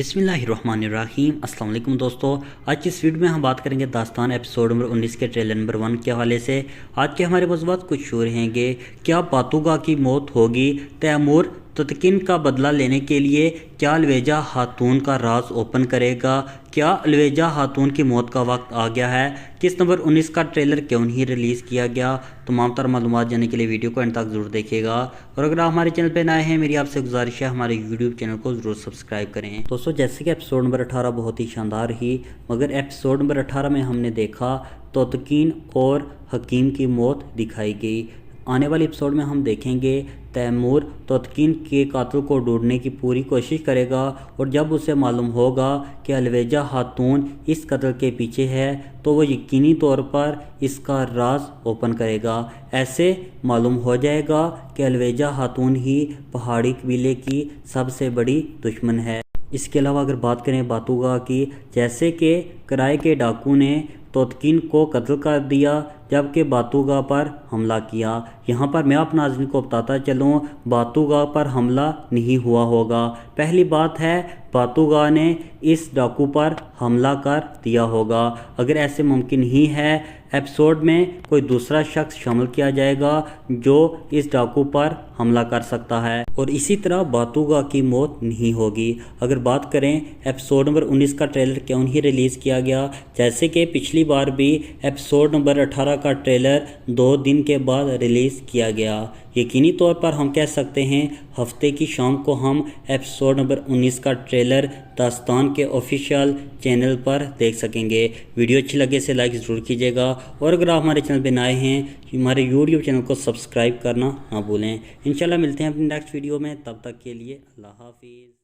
बिस्मिल्लाहिर्रहमानिर्रहीम। अस्सलाम वालेकुम दोस्तों, आज की इस वीडियो में हम बात करेंगे दास्तान एपिसोड नंबर 19 के ट्रेलर नंबर 1 के हवाले से। आज के हमारे मौज़ूआत कुछ शोर रहेंगे। क्या बातुगा की मौत होगी? तैमूर ततकिन का बदला लेने के लिए क्या अलवेजा खातून का राज ओपन करेगा? क्या अलवेजा खातून की मौत का वक्त आ गया है? किस नंबर 19 का ट्रेलर क्यों नहीं रिलीज़ किया गया? तमाम तरह मालूमात जानने के लिए वीडियो को एंड तक ज़रूर देखिएगा। और अगर आप हमारे चैनल पर नए हैं, मेरी आपसे गुजारिश है हमारे यूट्यूब चैनल को ज़रूर सब्सक्राइब करें। दोस्तों, जैसे कि एपिसोड नंबर 18 बहुत ही शानदार रही, मगर एपिसोड नंबर 18 में हमने देखा ततकीन और हकीम की मौत दिखाई गई। आने वाले एपिसोड में हम देखेंगे तैमूर ततकीन के कातिल को ढूंढने की पूरी कोशिश करेगा, और जब उसे मालूम होगा कि अलवेजा खातून इस कत्ल के पीछे है तो वो यकीनी तौर पर इसका राज ओपन करेगा। ऐसे मालूम हो जाएगा कि अलवेजा खातून ही पहाड़ी कबीले की सबसे बड़ी दुश्मन है। इसके अलावा अगर बात करें बातुगा की, जैसे कि किराए के डाकू ने ततकीन को कत्ल कर दिया जबकि बातुगा पर हमला किया। यहाँ पर मैं आप नाज़रीन को बताता चलूँ, बातुगा पर हमला नहीं हुआ होगा। पहली बात है, बातुगा ने इस डाकू पर हमला कर दिया होगा। अगर ऐसे मुमकिन ही है, एपिसोड में कोई दूसरा शख्स शामिल किया जाएगा जो इस डाकू पर हमला कर सकता है, और इसी तरह बातुगा की मौत नहीं होगी। अगर बात करें एपिसोड नंबर 19 का ट्रेलर क्यों नहीं रिलीज़ किया गया, जैसे कि पिछली बार भी एपिसोड नंबर 18 का ट्रेलर 2 दिन के बाद रिलीज़ किया गया। यकीनी तौर पर हम कह सकते हैं हफ्ते की शाम को हम एपिसोड नंबर 19 का ट्रेलर दास्तान के ऑफिशियल चैनल पर देख सकेंगे। वीडियो अच्छी लगे से लाइक ज़रूर कीजिएगा, और अगर आप हमारे चैनल पर नए हैं, हमारे यूट्यूब चैनल को सब्सक्राइब करना ना भूलें। इंशाल्लाह मिलते हैं अपनी नेक्स्ट वीडियो में, तब तक के लिए अल्लाह हाफिज़।